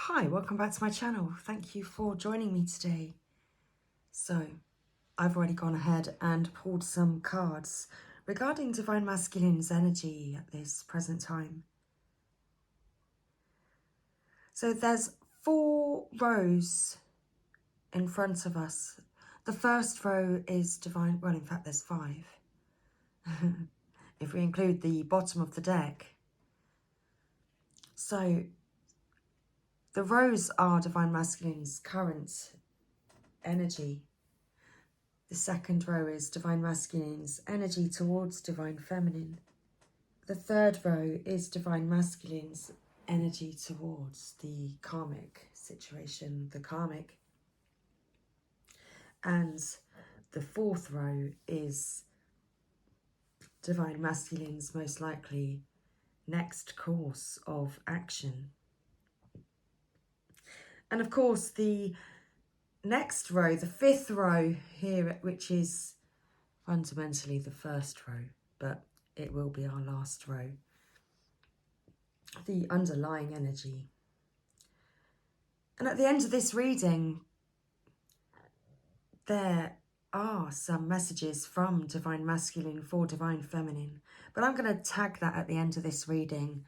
Hi, welcome back to my channel. Thank you for joining me today. So, I've already gone ahead and pulled some cards regarding Divine Masculine's energy at this present time. So there's 4 rows in front of us. The first row is Divine, well in fact there's 5. If we include the bottom of the deck. So, the rows are Divine Masculine's current energy. The second row is Divine Masculine's energy towards Divine Feminine. The third row is Divine Masculine's energy towards the karmic situation, the karmic. And the fourth row is Divine Masculine's most likely next course of action. And of course, the next row, the 5th row here, which is fundamentally the first row, but it will be our last row. The underlying energy. And at the end of this reading, there are some messages from Divine Masculine for Divine Feminine, but I'm going to tag that at the end of this reading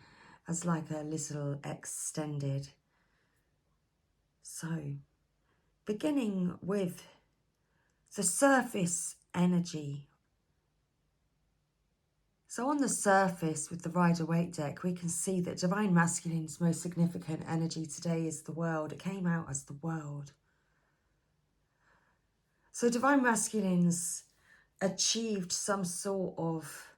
as like a little extended. So, beginning with the surface energy. So on the surface with the Rider-Waite deck, we can see that Divine Masculine's most significant energy today is the World. It came out as the World. So Divine Masculine's achieved some sort of,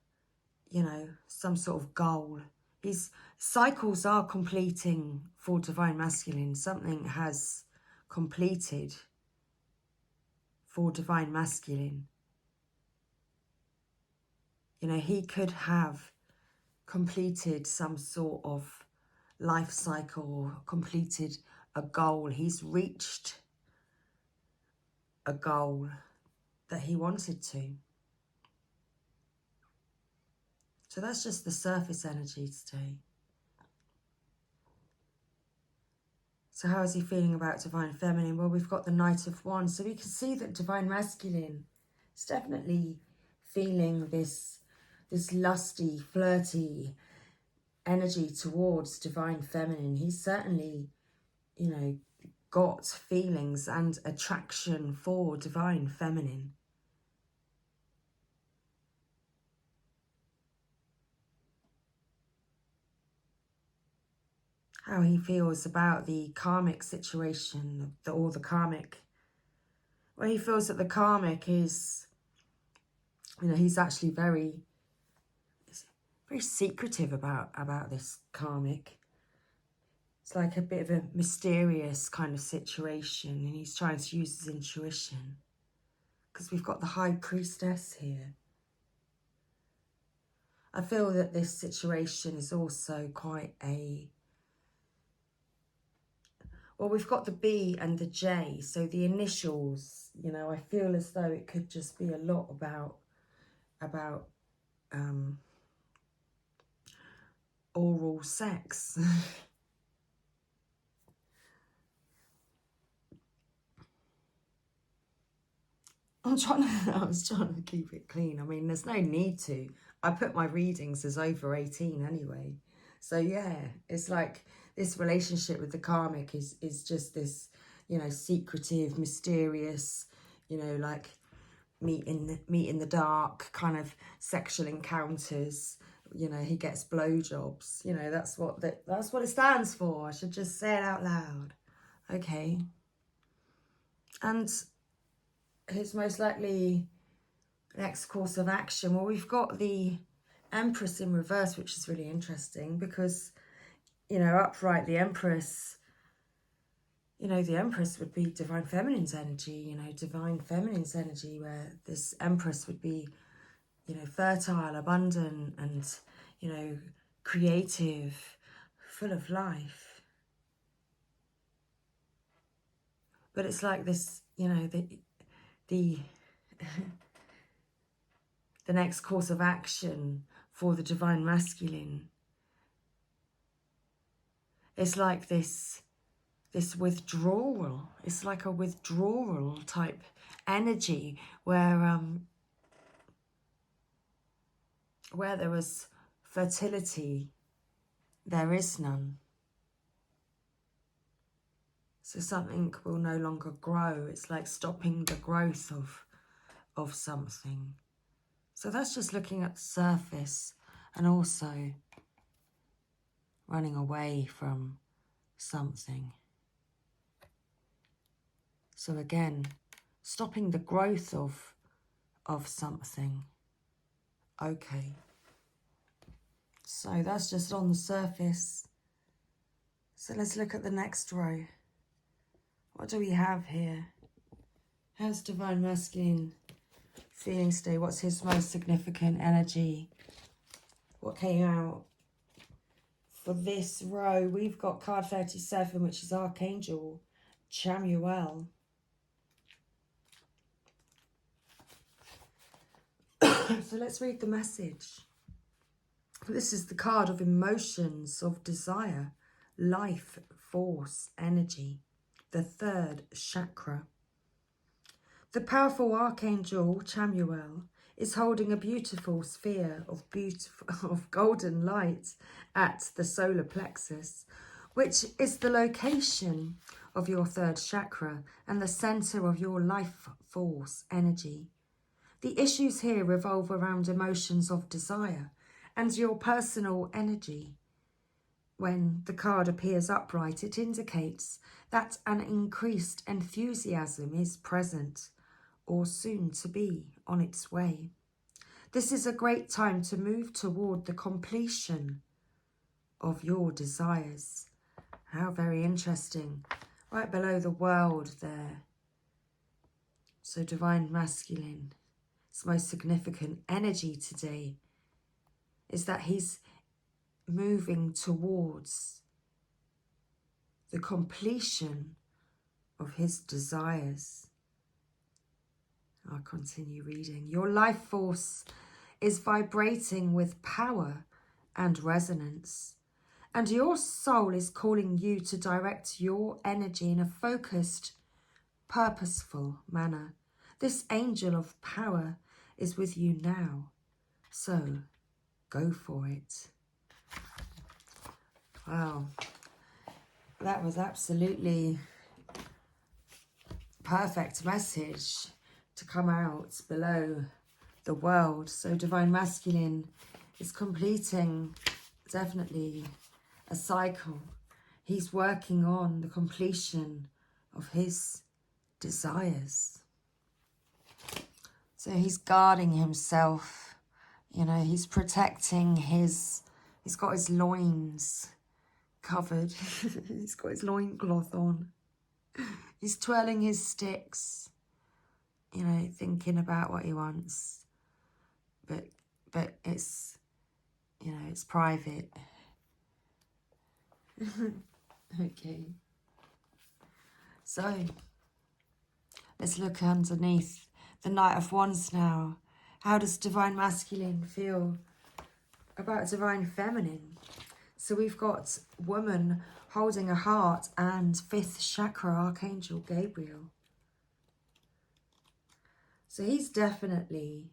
some sort of goal. His cycles are completing for Divine Masculine. Something has completed for Divine Masculine. He could have completed some sort of life cycle, completed a goal. He's reached a goal that he wanted to. So that's just the surface energy today. So how is he feeling about Divine Feminine? Well, we've got the Knight of Wands. So we can see that Divine Masculine is definitely feeling this lusty, flirty energy towards Divine Feminine. He's certainly, got feelings and attraction for Divine Feminine. How he feels about the karmic situation, or the karmic. Well, he feels that the karmic is, he's actually very secretive about this karmic. It's like a bit of a mysterious kind of situation, and he's trying to use his intuition. Because we've got the High Priestess here. I feel that this situation is also quite a... Well, we've got the B and the J, so the initials, I feel as though it could just be a lot about oral sex. I was trying to keep it clean. I mean, there's no need to. I put my readings as over 18 anyway. So yeah, it's like this relationship with the karmic is just this, secretive, mysterious, like meet in the dark kind of sexual encounters. He gets blowjobs. That's what it stands for. I should just say it out loud. Okay. And his most likely next course of action, well, we've got the Empress in reverse, which is really interesting because, upright, the Empress, the Empress would be Divine Feminine's energy, Divine Feminine's energy, where this Empress would be, fertile, abundant, and, creative, full of life. But it's like this, the next course of action for the Divine Masculine. It's like this this withdrawal. It's like a withdrawal type energy where there was fertility, there is none. So something will no longer grow. It's like stopping the growth of something. So that's just looking at the surface and also running away from something. So again, stopping the growth of something. Okay. So that's just on the surface. So let's look at the next row. What do we have here? How's Divine Masculine feeling today? What's his most significant energy? What came out for this row? We've got card 37, which is Archangel Chamuel. So let's read the message. This is the card of emotions, of desire, life, force, energy, the third chakra. The powerful Archangel Chamuel is holding a beautiful sphere of golden light at the solar plexus, which is the location of your third chakra and the center of your life force energy. The issues here revolve around emotions of desire and your personal energy. When the card appears upright, it indicates that an increased enthusiasm is present or soon to be on its way. This is a great time to move toward the completion of your desires. How very interesting. Right below the world there. So Divine Masculine, its most significant energy today is that he's moving towards the completion of his desires. I'll continue reading. Your life force is vibrating with power and resonance, and your soul is calling you to direct your energy in a focused, purposeful manner. This angel of power is with you now, so go for it. Wow, that was absolutely perfect message to come out below the world. So Divine Masculine is completing definitely a cycle. He's working on the completion of his desires. So he's guarding himself, you know, he's protecting he's got his loins covered. He's got his loincloth on. He's twirling his sticks, you know, thinking about what he wants. But it's, you know, it's private. Okay. So, let's look underneath the Knight of Wands now. How does Divine Masculine feel about Divine Feminine? So we've got woman holding a heart and fifth chakra, Archangel Gabriel. So he's definitely,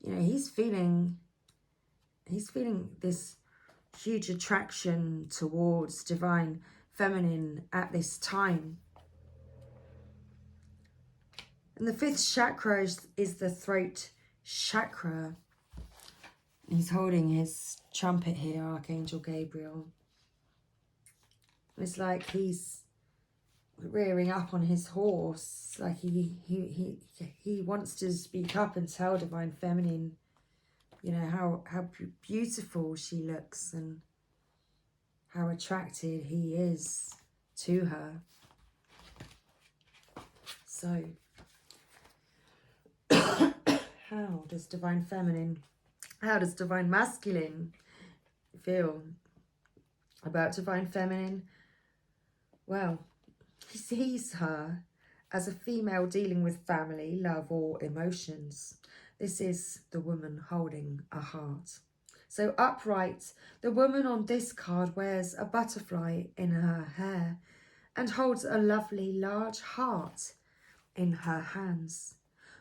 you know, he's feeling this huge attraction towards Divine Feminine at this time. And the fifth chakra is the throat chakra. He's holding his trumpet here, Archangel Gabriel. It's like he's rearing up on his horse, like he wants to speak up and tell Divine Feminine, you know, how beautiful she looks and how attracted he is to her. So how does Divine Masculine feel about Divine Feminine? Well, he sees her as a female dealing with family, love, or emotions. This is the woman holding a heart. So upright, the woman on this card wears a butterfly in her hair and holds a lovely large heart in her hands.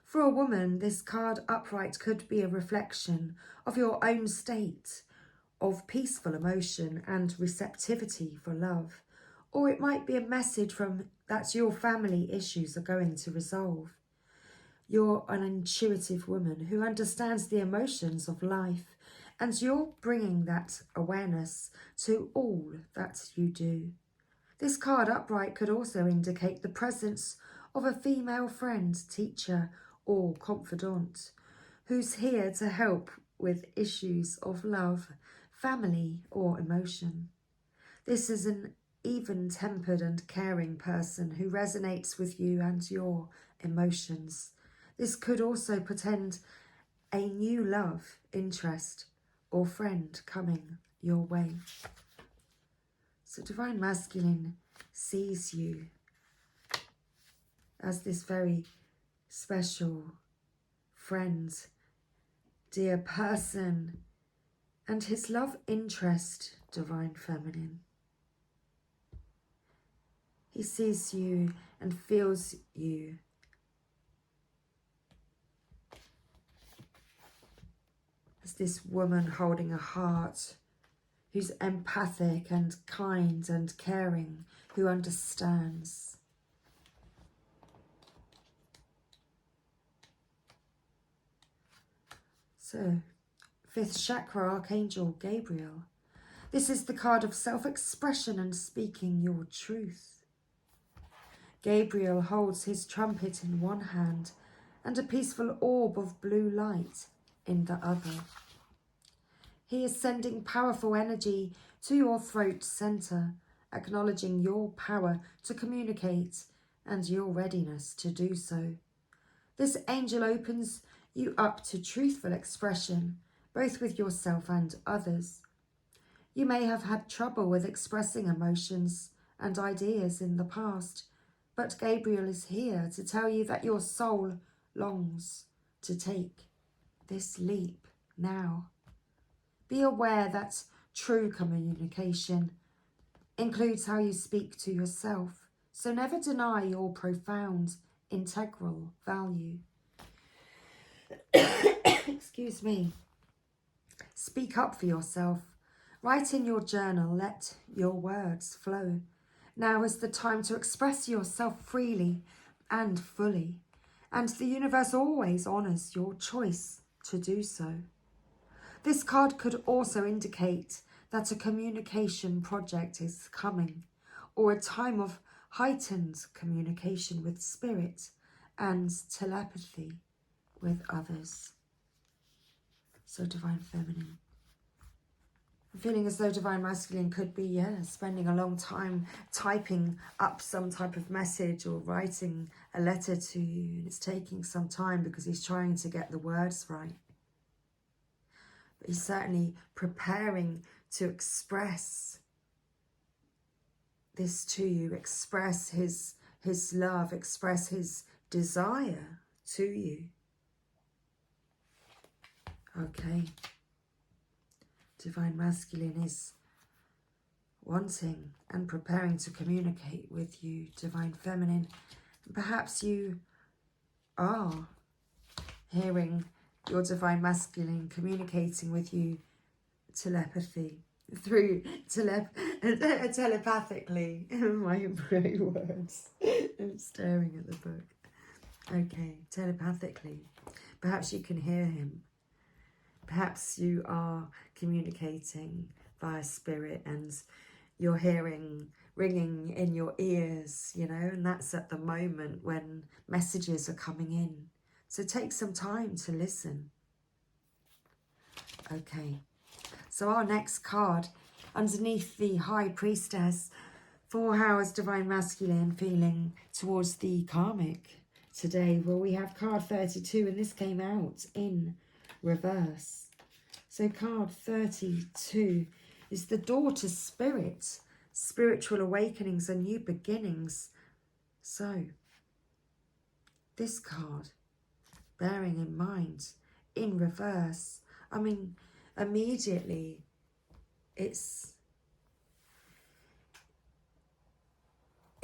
For a woman, this card upright could be a reflection of your own state of peaceful emotion and receptivity for love, or it might be a message from that your family issues are going to resolve. You're an intuitive woman who understands the emotions of life, and you're bringing that awareness to all that you do. This card upright could also indicate the presence of a female friend, teacher, or confidant who's here to help with issues of love, family, or emotion. This is an even-tempered and caring person who resonates with you and your emotions. This could also portend a new love, interest, or friend coming your way. So Divine Masculine sees you as this very special friend, dear person, and his love interest, Divine Feminine. He sees you and feels you as this woman holding a heart, who's empathic and kind and caring, who understands. So, 5th chakra, Archangel Gabriel. This is the card of self-expression and speaking your truth. Gabriel holds his trumpet in one hand and a peaceful orb of blue light in the other. He is sending powerful energy to your throat center, acknowledging your power to communicate and your readiness to do so. This angel opens you up to truthful expression, both with yourself and others. You may have had trouble with expressing emotions and ideas in the past, but Gabriel is here to tell you that your soul longs to take this leap now. Be aware that true communication includes how you speak to yourself, so never deny your profound, integral value. Excuse me. Speak up for yourself. Write in your journal, let your words flow. Now is the time to express yourself freely and fully, and the universe always honours your choice to do so. This card could also indicate that a communication project is coming, or a time of heightened communication with spirit and telepathy with others. So Divine Feminine. I'm feeling as though Divine Masculine could be, spending a long time typing up some type of message or writing a letter to you. And it's taking some time because he's trying to get the words right. But he's certainly preparing to express this to you, express his love, express his desire to you. Okay. Divine Masculine is wanting and preparing to communicate with you, Divine Feminine. Perhaps you are hearing your Divine Masculine communicating with you telepathically. My very words. I'm staring at the book. Okay, telepathically. Perhaps you can hear him. Perhaps you are communicating via spirit and you're hearing ringing in your ears, and that's at the moment when messages are coming in. So take some time to listen. Okay, so our next card, underneath the High Priestess, for how is Divine Masculine feeling towards the karmic today? Well, we have card 32, and this came out in reverse. So card 32 is the Door to Spirit, spiritual awakenings and new beginnings. So this card, bearing in mind, in reverse, I mean, immediately it's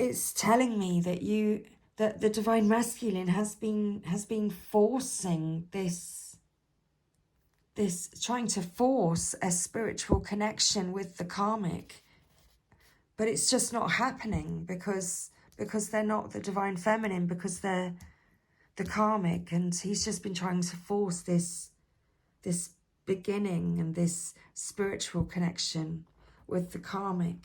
it's telling me that the divine masculine has been forcing this, trying to force a spiritual connection with the karmic, but it's just not happening because they're not the divine feminine, because they're the karmic, and he's just been trying to force this beginning and this spiritual connection with the karmic.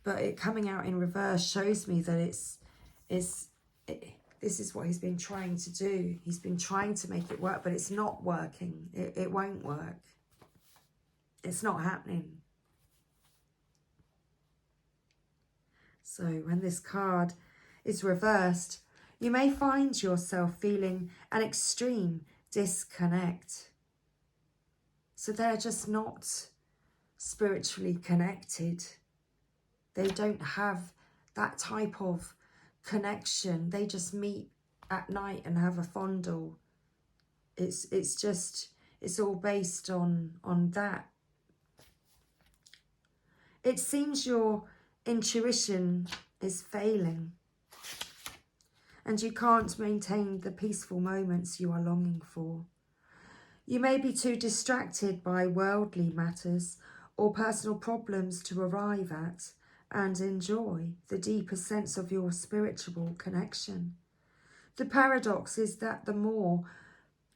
But it coming out in reverse shows me that this is what he's been trying to do. He's been trying to make it work, but it's not working. It won't work. It's not happening. So when this card is reversed, you may find yourself feeling an extreme disconnect. So they're just not spiritually connected. They don't have that type of connection. They just meet at night and have a fondle. It's all based on that. It seems your intuition is failing, and you can't maintain the peaceful moments you are longing for. You may be too distracted by worldly matters or personal problems to arrive at and enjoy the deeper sense of your spiritual connection. The paradox is that the more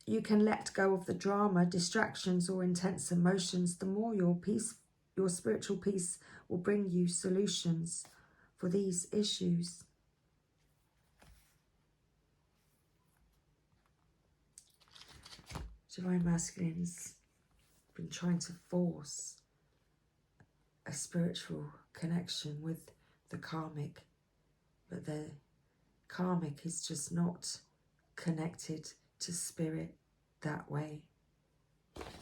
you can let go of the drama, distractions, or intense emotions, the more your spiritual peace will bring you solutions for these issues. Divine Masculine's been trying to force a spiritual connection with the karmic, but the karmic is just not connected to spirit that way.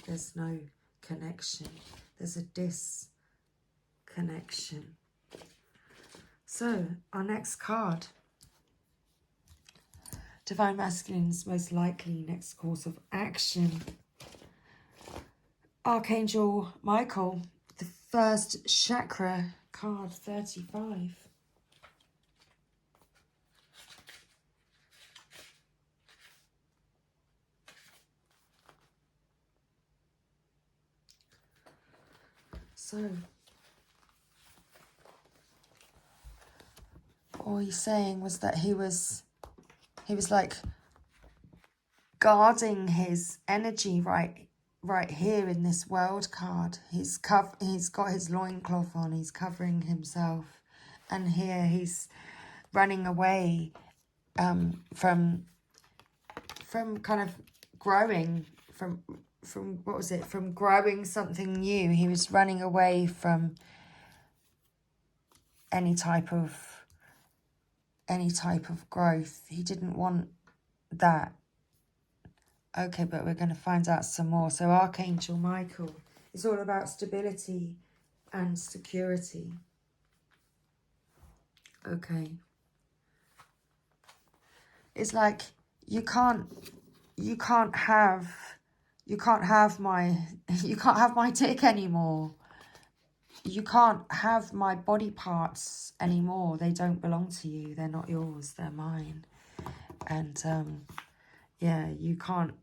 There's no connection. There's a disconnection. So, our next card. Divine Masculine's most likely next course of action. Archangel Michael, the first chakra, card 35. So, all he's saying was that he was like guarding his energy right here in this world card. He's got his loincloth on, he's covering himself, and here he's running away from kind of growing, from what was it, from growing something new. He was running away from any type of growth. He didn't want that. Okay, but we're going to find out some more. So Archangel Michael is all about stability and security. Okay. It's like you can't have my dick anymore. You can't have my body parts anymore. They don't belong to you. They're not yours. They're mine. And yeah, you can't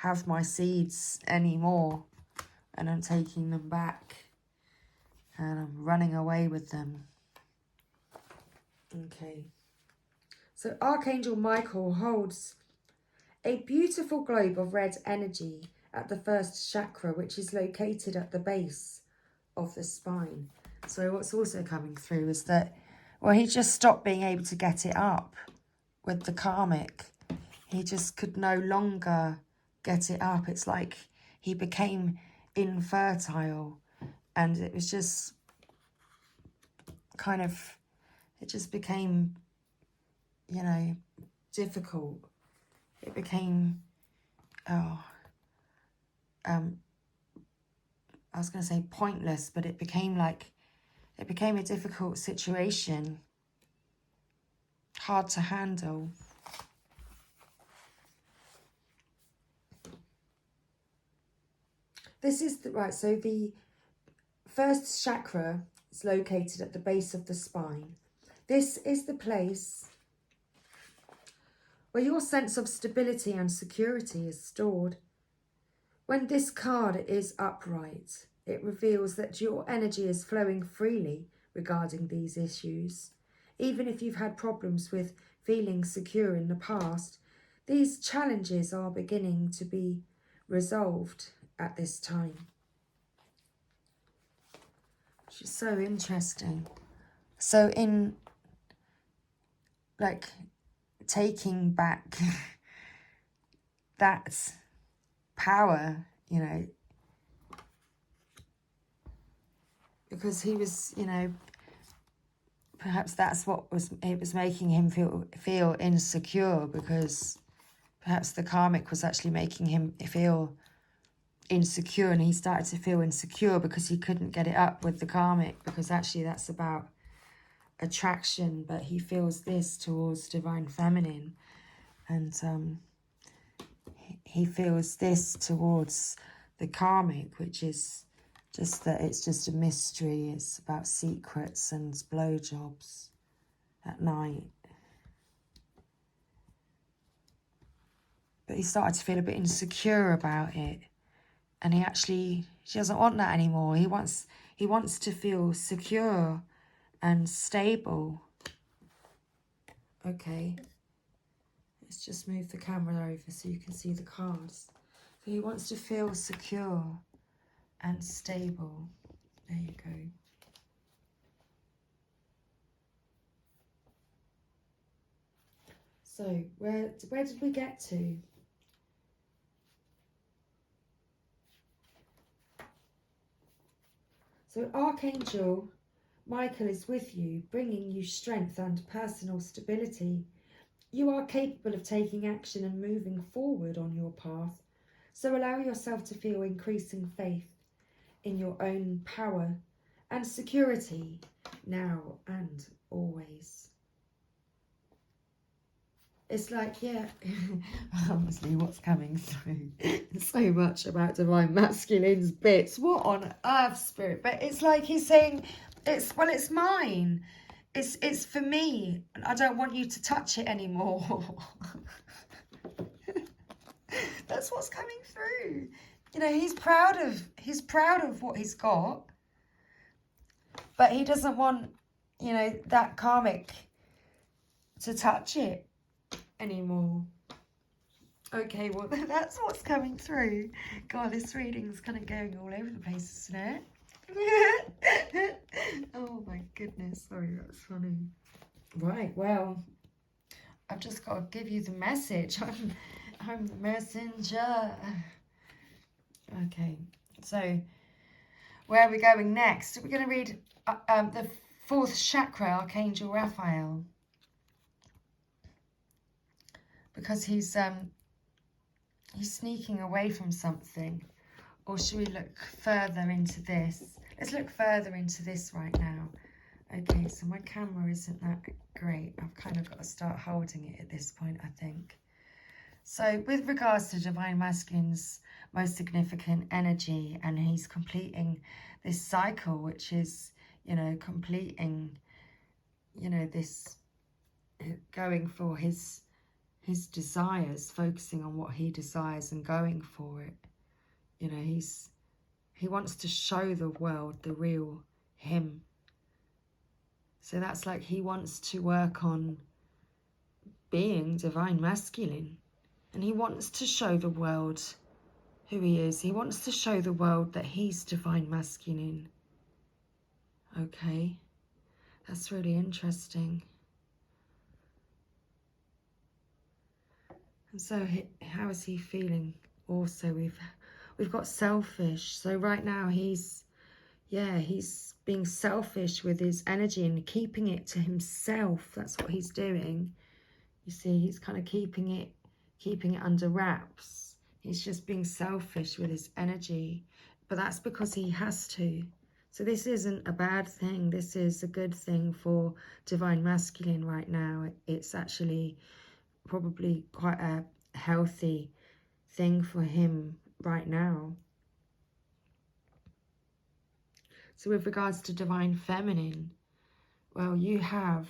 have my seeds anymore. And I'm taking them back. And I'm running away with them. Okay. So Archangel Michael holds a beautiful globe of red energy at the first chakra, which is located at the base of the spine. So what's also coming through is that, well, he just stopped being able to get it up with the karmic. He just could no longer get it up. It's like he became infertile, and it was just kind of, it just became, you know, difficult. It became, I was going to say pointless, but it became a difficult situation, hard to handle. This is so the first chakra is located at the base of the spine. This is the place where your sense of stability and security is stored. When this card is upright, it reveals that your energy is flowing freely regarding these issues. Even if you've had problems with feeling secure in the past, these challenges are beginning to be resolved at this time. Which is so interesting. So in, like, taking back that power, you know, because he was, you know, perhaps that's what was making him feel insecure, because perhaps the karmic was actually making him feel insecure, and he started to feel insecure because he couldn't get it up with the karmic, because actually that's about attraction, but he feels this towards divine feminine, and he feels this towards the karmic, which is just that it's just a mystery. It's about secrets and blowjobs at night. But he started to feel a bit insecure about it, and he doesn't want that anymore. He wants to feel secure and stable. Okay, let's just move the camera over so you can see the cards. So he wants to feel secure and stable. There you go. So where did we get to? So Archangel Michael is with you, bringing you strength and personal stability. You are capable of taking action and moving forward on your path. So allow yourself to feel increasing faith in your own power and security now and always. It's like, yeah, honestly, what's coming through? So much about divine masculine's bits. What on earth, spirit? But it's like he's saying, it's mine. It's for me. I don't want you to touch it anymore. That's what's coming through. You know, he's proud of what he's got, but he doesn't want, you know, that karmic to touch it anymore. Okay, well, that's what's coming through. God, this reading's kind of going all over the place, isn't it? Oh my goodness, sorry, that's funny. Right, well, I've just got to give you the message. I'm the messenger. Okay, so where are we going next? We're going to read the 4th chakra, Archangel Raphael, because he's sneaking away from something. Or should we look further into this? Let's look further into this right now. Okay, so my camera isn't that great. I've kind of got to start holding it at this point, I think. So with regards to Divine Masculine's most significant energy, and he's completing this cycle, which is, you know, completing, you know, this, going for his desires, focusing on what he desires and going for it. You know, he wants to show the world the real him. So that's like he wants to work on being divine masculine. And he wants to show the world who he is. He wants to show the world that he's divine masculine. Okay, that's really interesting. And so how is he feeling? Also, we've got selfish. So right now he's being selfish with his energy and keeping it to himself. That's what he's doing. You see, he's kind of keeping it under wraps. He's just being selfish with his energy. But that's because he has to. So this isn't a bad thing. This is a good thing for divine masculine right now. It's actually probably quite a healthy thing for him right now. So with regards to divine feminine, well, you have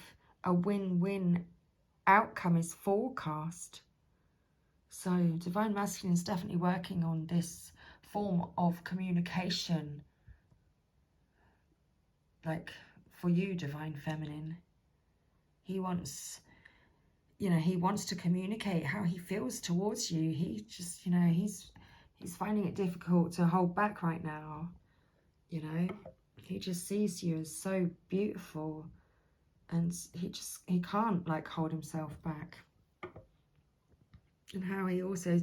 a win-win outcome is forecast. So Divine Masculine is definitely working on this form of communication, like for you, Divine Feminine. He wants, you know, he wants to communicate how he feels towards you. He just, you know, he's finding it difficult to hold back right now. You know, he just sees you as so beautiful, and he can't like hold himself back. And how he also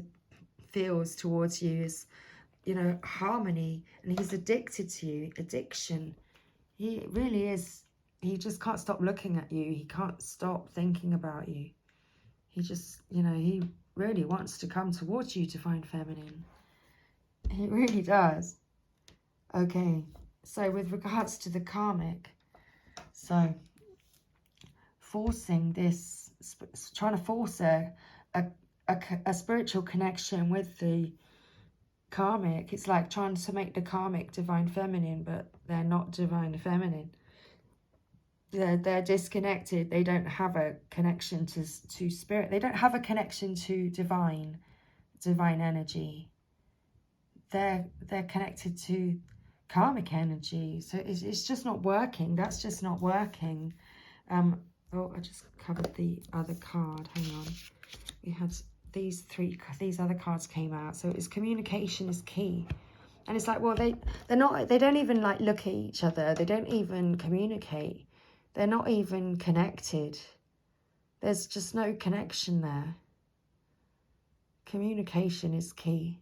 feels towards you is, you know, harmony, and he's addicted to you. Addiction. He really is. He just can't stop looking at you. He can't stop thinking about you. He just, you know, he really wants to come towards you, Divine Feminine. He really does. Okay, so with regards to the karmic, so forcing this, trying to force a spiritual connection with the karmic. It's like trying to make the karmic Divine Feminine, but they're not Divine Feminine. They're disconnected. They don't have a connection to spirit. They don't have a connection to divine energy. They're connected to karmic energy. So it's just not working. That's just not working. Oh, I just covered the other card. Hang on. We had these other cards came out. So it's communication is key. And it's like, well, they don't even like look at each other. They don't even communicate. They're not even connected. There's just no connection there. Communication is key.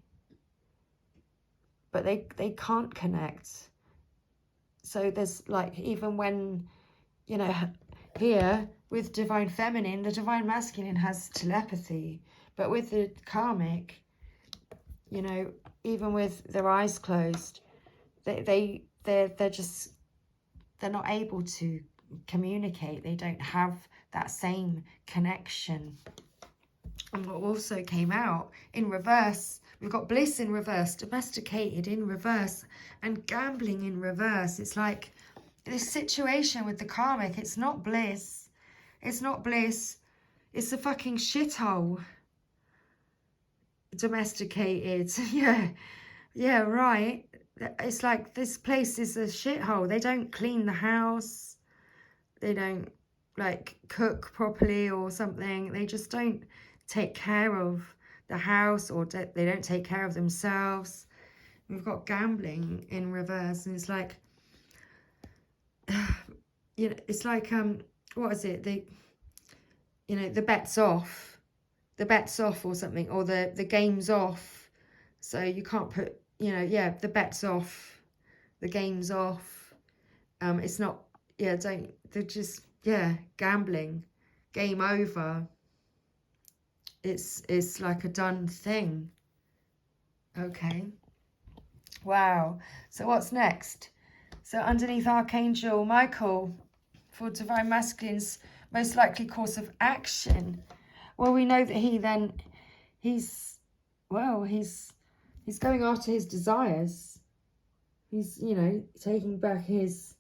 But they can't connect. So there's like, even when, you know, here with Divine Feminine, the Divine Masculine has telepathy. But with the karmic, you know, even with their eyes closed, they're not able to communicate. They don't have that same connection. And what also came out in reverse, we've got bliss in reverse, domesticated in reverse, and gambling in reverse. It's like this situation with the karmic, it's not bliss. It's not bliss. It's a fucking shithole. Domesticated. Yeah, right. It's like this place is a shithole. They don't clean the house. They don't like cook properly or something. They just don't take care of the house, or they don't take care of themselves. We've got gambling in reverse, and it's like, you know, it's like what is it? You know, the bet's off. The bet's off or something, or the game's off. So you can't put, you know, yeah, the bet's off. The game's off. It's not, yeah, they're just, yeah, gambling. Game over. It's like a done thing. Okay. Wow. So what's next? So underneath Archangel Michael, for Divine Masculine's most likely course of action. Well, we know that he's going after his desires. He's, you know, taking back his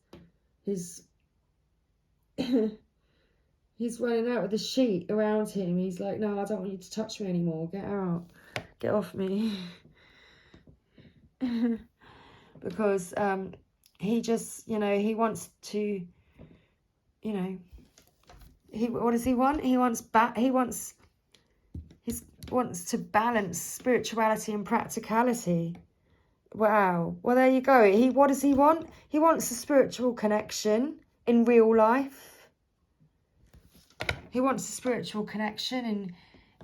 he's running out with the sheet around him. He's like, no, I don't want you to touch me anymore. Get out. Get off me. Because he just, you know, he wants to, you know, what does he want? He wants to balance spirituality and practicality. Wow. Well, there you go. What does he want? He wants a spiritual connection in real life. He wants a spiritual connection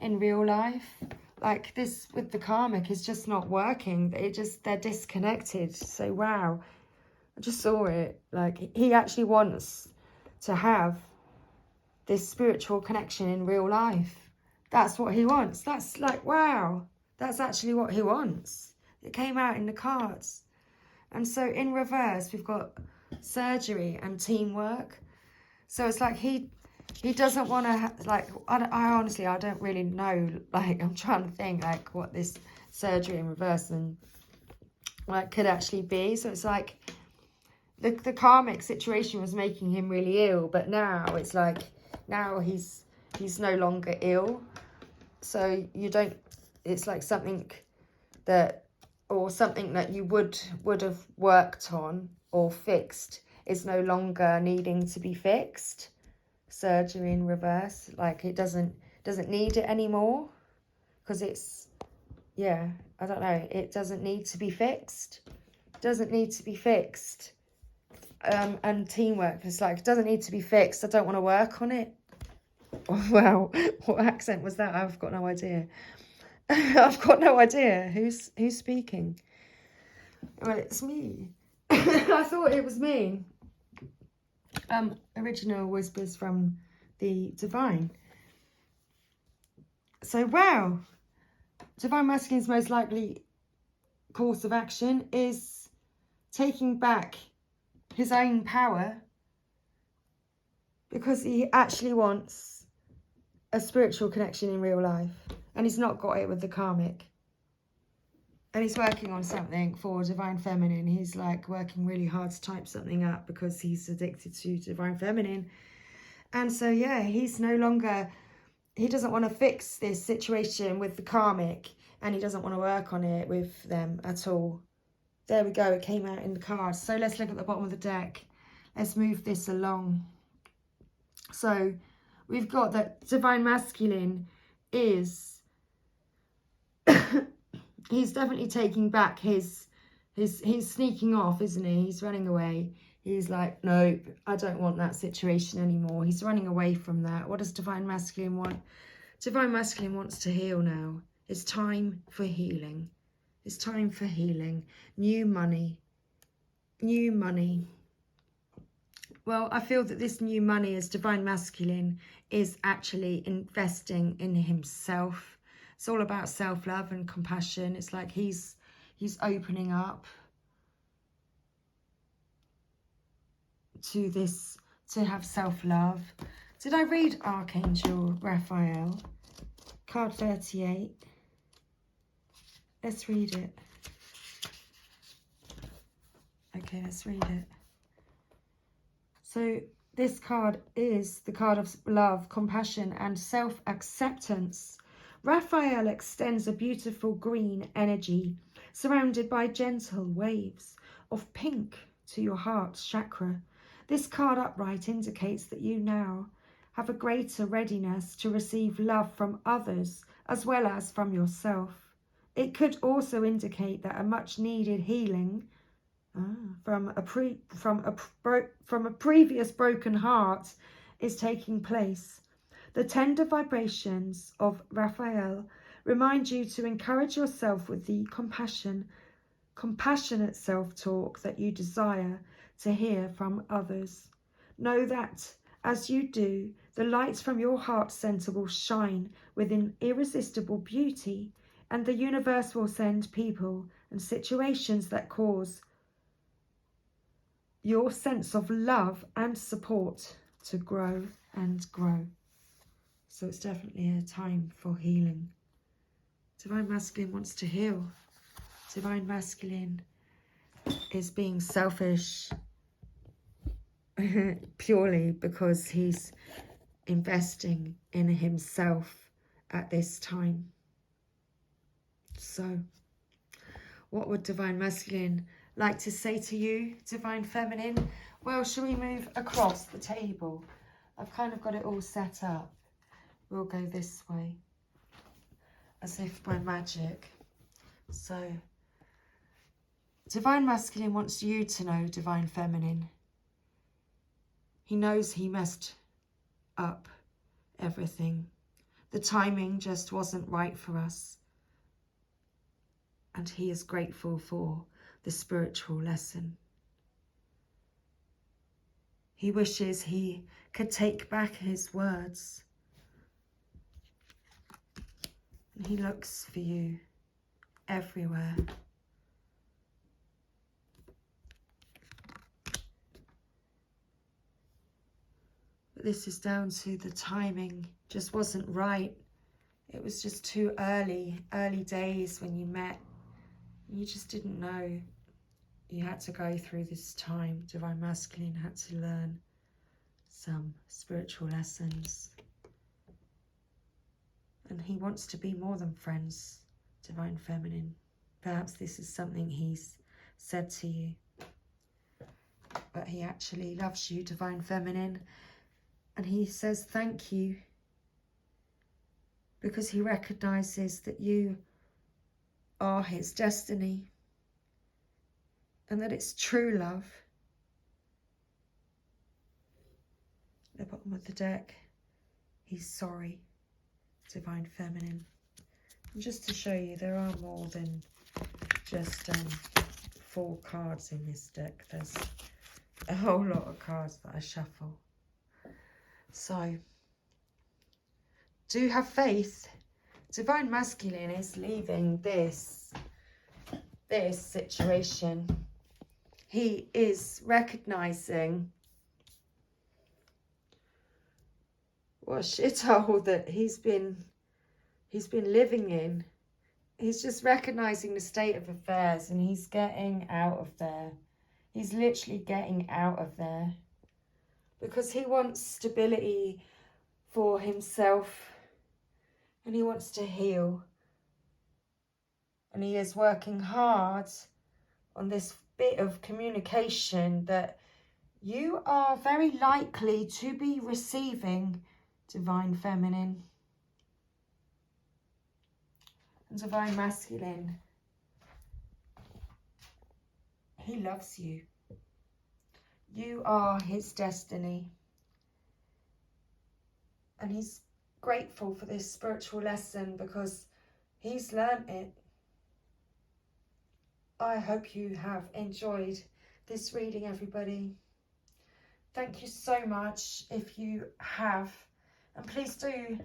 in real life. Like this with the karmic is just not working. They're disconnected. So wow. I just saw it. Like he actually wants to have this spiritual connection in real life. That's what he wants. That's like, wow. That's actually what he wants. It came out in the cards. And so in reverse, we've got surgery and teamwork. So it's like he doesn't want to, like, I honestly, I don't really know. Like, I'm trying to think, like, what this surgery in reverse and like could actually be. So it's like the karmic situation was making him really ill. But now it's like now he's no longer ill. So you don't, it's like something that, or something that you would have worked on or fixed is no longer needing to be fixed. Surgery in reverse, like it doesn't need it anymore, because it's, yeah, I don't know, it doesn't need to be fixed. Doesn't need to be fixed. And teamwork, it's like, it doesn't need to be fixed. I don't want to work on it. Oh, wow, what accent was that? I've got no idea. I've got no idea. Who's speaking? Well, it's me. I thought it was me. Original Whispers from the Divine. So, wow. Divine Masculine's most likely course of action is taking back his own power, because he actually wants a spiritual connection in real life, and he's not got it with the karmic. And he's working on something for Divine Feminine. He's like working really hard to type something up because he's addicted to Divine Feminine. And so, yeah, he's no longer, he doesn't want to fix this situation with the karmic, and he doesn't want to work on it with them at all. There we go, it came out in the cards. So let's look at the bottom of the deck. Let's move this along. So we've got that Divine Masculine is he's definitely taking back he's sneaking off, isn't he? He's running away. He's like, nope, I don't want that situation anymore. He's running away from that. What does Divine Masculine want? Divine Masculine wants to heal now. It's time for healing. It's time for healing. New money. New money. Well, I feel that this new money as Divine Masculine is actually investing in himself. It's all about self-love and compassion. It's like he's opening up to this, to have self-love. Did I read Archangel Raphael? Card 38. Let's read it. Okay, let's read it. So this card is the card of love, compassion, and self-acceptance. Raphael extends a beautiful green energy surrounded by gentle waves of pink to your heart chakra. This card upright indicates that you now have a greater readiness to receive love from others as well as from yourself. It could also indicate that a much needed healing from a previous broken heart is taking place. The tender vibrations of Raphael remind you to encourage yourself with the compassionate self-talk that you desire to hear from others. Know that as you do, the light from your heart center will shine with an irresistible beauty, and the universe will send people and situations that cause your sense of love and support to grow and grow. So it's definitely a time for healing. Divine Masculine wants to heal. Divine Masculine is being selfish purely because he's investing in himself at this time. So what would Divine Masculine like to say to you, Divine Feminine? Well, shall we move across the table? I've kind of got it all set up. We'll go this way, as if by magic. So, Divine Masculine wants you to know, Divine Feminine, he knows he messed up everything. The timing just wasn't right for us. And he is grateful for the spiritual lesson. He wishes he could take back his words. And he looks for you everywhere. But this is down to the timing just wasn't right. It was just too early days when you met. You just didn't know you had to go through this time. Divine Masculine had to learn. So some spiritual lessons. And he wants to be more than friends, Divine Feminine. Perhaps this is something he's said to you. But he actually loves you, Divine Feminine. And he says thank you. Because he recognizes that you are his destiny. And that it's true love. At the bottom of the deck, he's sorry, Divine Feminine. And just to show you, there are more than just 4 cards in this deck. There's a whole lot of cards that I shuffle. So, do have faith. Divine Masculine is leaving this situation. He is recognizing what a shithole that he's been living in. He's just recognizing the state of affairs and he's getting out of there. He's literally getting out of there because he wants stability for himself and he wants to heal. And he is working hard on this bit of communication that you are very likely to be receiving, Divine Feminine. And Divine Masculine, he loves you. You are his destiny. And he's grateful for this spiritual lesson because he's learnt it. I hope you have enjoyed this reading, everybody. Thank you so much if you have. And please do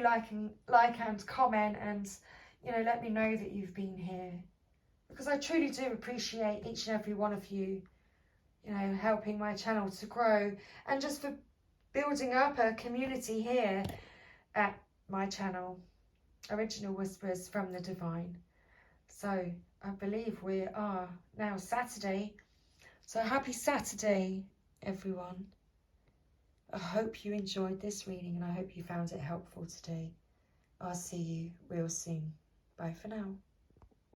like and comment and, you know, let me know that you've been here. Because I truly do appreciate each and every one of you, you know, helping my channel to grow and just for building up a community here at my channel, Original Whispers from the Divine. So I believe we are now Saturday. So happy Saturday, everyone. I hope you enjoyed this reading and I hope you found it helpful today. I'll see you real soon. Bye for now.